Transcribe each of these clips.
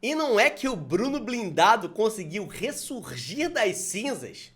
E não é que o Bruno Blindado conseguiu ressurgir das cinzas?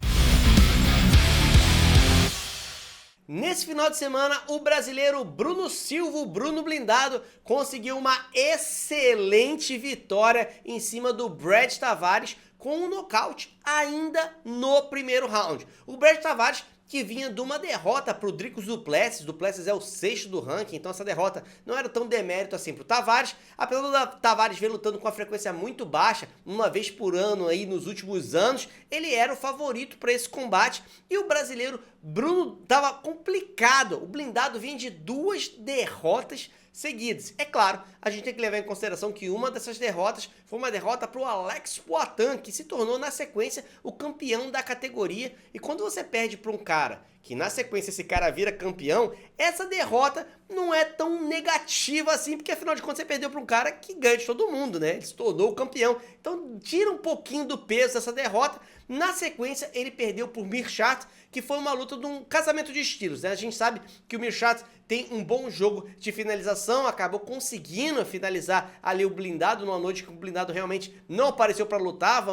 Nesse final de semana, o brasileiro Bruno Silva, o Bruno Blindado, conseguiu uma excelente vitória em cima do Brad Tavares com um nocaute ainda no primeiro round. O Brad Tavares que vinha de uma derrota para o Dricus Du Plessis. Du Plessis é o 6º do ranking, então essa derrota não era tão demérito assim para o Tavares. Apesar do Tavares vir lutando com a frequência muito baixa, uma vez por ano aí nos últimos anos, ele era o favorito para esse combate. E o brasileiro Bruno estava complicado. O Blindado vinha de 2 derrotas seguidas. É claro, a gente tem que levar em consideração que uma dessas derrotas foi uma derrota para o Alex Poatan, que se tornou na sequência o campeão da categoria. E quando você perde para um cara que na sequência esse cara vira campeão, essa derrota não é tão negativa assim, porque afinal de contas você perdeu para um cara que ganha de todo mundo, né? Ele se tornou o campeão. Então tira um pouquinho do peso dessa derrota. Na sequência ele perdeu por Meerschaert, que foi uma luta de um casamento de estilos, né? A gente sabe que o Meerschaert tem um bom jogo de finalização, acabou conseguindo finalizar ali o Blindado numa noite que o Blindado realmente não apareceu para lutar,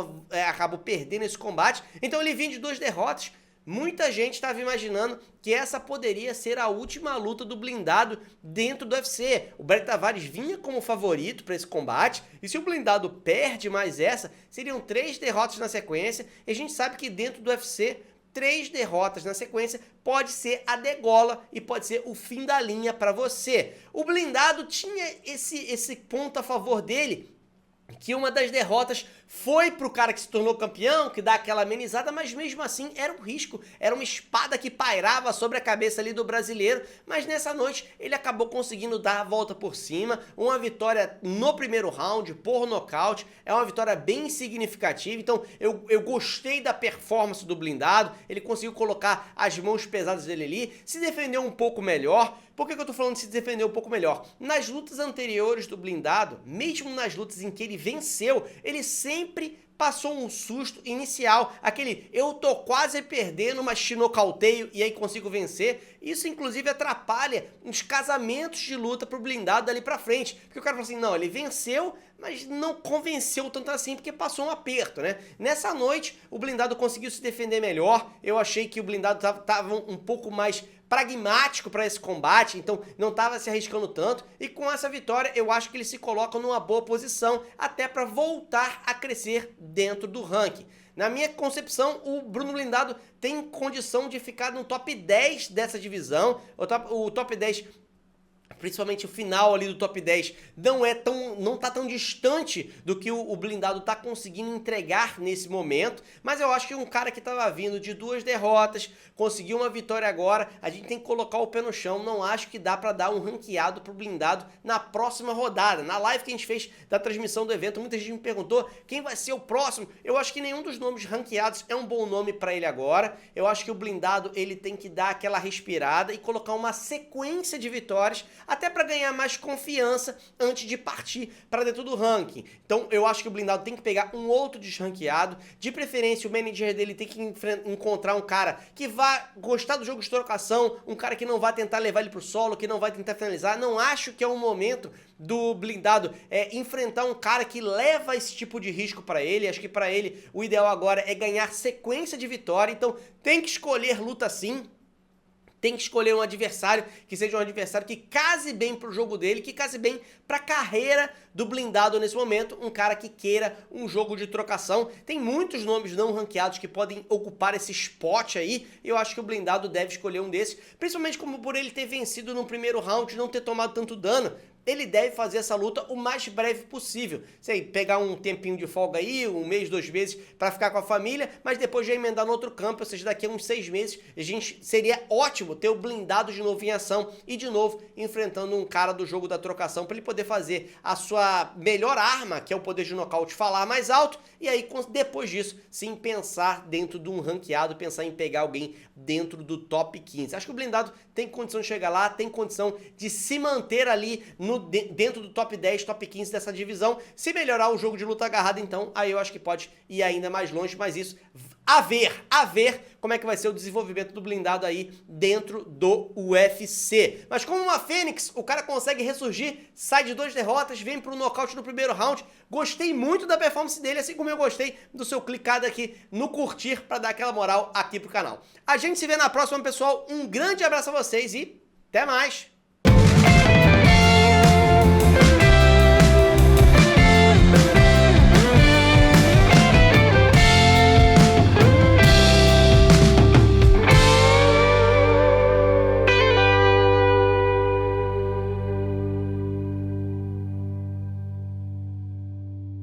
acabou perdendo esse combate. Então ele vinha de 2 derrotas. Muita gente estava imaginando que essa poderia ser a última luta do Blindado dentro do UFC. O Brad Tavares vinha como favorito para esse combate, e se o Blindado perde mais essa, seriam 3 derrotas na sequência, e a gente sabe que dentro do UFC 3 derrotas na sequência pode ser a degola e pode ser o fim da linha para você. O Blindado tinha esse ponto a favor dele, que uma das derrotas foi pro cara que se tornou campeão, que dá aquela amenizada, mas mesmo assim era um risco, era uma espada que pairava sobre a cabeça ali do brasileiro, mas nessa noite ele acabou conseguindo dar a volta por cima, uma vitória no primeiro round, por nocaute, é uma vitória bem significativa. Então eu gostei da performance do Blindado, ele conseguiu colocar as mãos pesadas dele ali, se defendeu um pouco melhor. Por que eu tô falando de se defender um pouco melhor? Nas lutas anteriores do Blindado, mesmo nas lutas em que ele venceu, ele sempre passou um susto inicial, aquele eu tô quase perdendo, mas te nocauteio e aí consigo vencer. Isso inclusive atrapalha os casamentos de luta pro Blindado dali pra frente, porque o cara fala assim, não, ele venceu, mas não convenceu tanto assim, porque passou um aperto, né? Nessa noite, o Blindado conseguiu se defender melhor, eu achei que o Blindado tava um pouco mais pragmático para esse combate, então não estava se arriscando tanto, e com essa vitória eu acho que ele se coloca numa boa posição, até para voltar a crescer dentro do ranking. Na minha concepção, o Bruno Blindado tem condição de ficar no top 10 dessa divisão, o top 10, principalmente o final ali do top 10, não tá tão distante do que o Blindado tá conseguindo entregar nesse momento, mas eu acho que um cara que tava vindo de 2 derrotas, conseguiu uma vitória agora, a gente tem que colocar o pé no chão, não acho que dá pra dar um ranqueado pro Blindado na próxima rodada. Na live que a gente fez da transmissão do evento, muita gente me perguntou quem vai ser o próximo. Eu acho que nenhum dos nomes ranqueados é um bom nome pra ele agora, eu acho que o Blindado ele tem que dar aquela respirada e colocar uma sequência de vitórias, até para ganhar mais confiança antes de partir para dentro do ranking. Então eu acho que o Blindado tem que pegar um outro desranqueado, de preferência o manager dele tem que encontrar um cara que vá gostar do jogo de trocação, um cara que não vai tentar levar ele pro solo, que não vai tentar finalizar. Não acho que é o momento do Blindado enfrentar um cara que leva esse tipo de risco para ele. Acho que para ele o ideal agora é ganhar sequência de vitória, então tem que escolher luta sim. Tem que escolher um adversário que seja um adversário que case bem pro jogo dele, que case bem pra carreira do Blindado nesse momento, um cara que queira um jogo de trocação. Tem muitos nomes não ranqueados que podem ocupar esse spot aí, e eu acho que o Blindado deve escolher um desses, principalmente como por ele ter vencido no primeiro round e não ter tomado tanto dano. Ele deve fazer essa luta o mais breve possível. Sei, pegar um tempinho de folga aí, 1 mês, 2 meses, para ficar com a família, mas depois já emendar no outro campo, ou seja, daqui a uns 6 meses, seria ótimo ter o Blindado de novo em ação e de novo enfrentando um cara do jogo da trocação para ele poder fazer a sua melhor arma, que é o poder de nocaute, falar mais alto, e aí depois disso, sim, pensar dentro de um ranqueado, pensar em pegar alguém dentro do top 15. Acho que o Blindado tem condição de chegar lá, tem condição de se manter ali dentro do top 10, top 15 dessa divisão. Se melhorar o jogo de luta agarrada, então, aí eu acho que pode ir ainda mais longe, mas isso a ver como é que vai ser o desenvolvimento do blindado aí dentro do UFC. Mas como uma fênix, o cara consegue ressurgir, sai de 2 derrotas, vem pro nocaute no primeiro round. Gostei muito da performance dele, assim como eu gostei do seu clicado aqui no curtir para dar aquela moral aqui pro canal. A gente se vê na próxima, pessoal. Um grande abraço a vocês e até mais!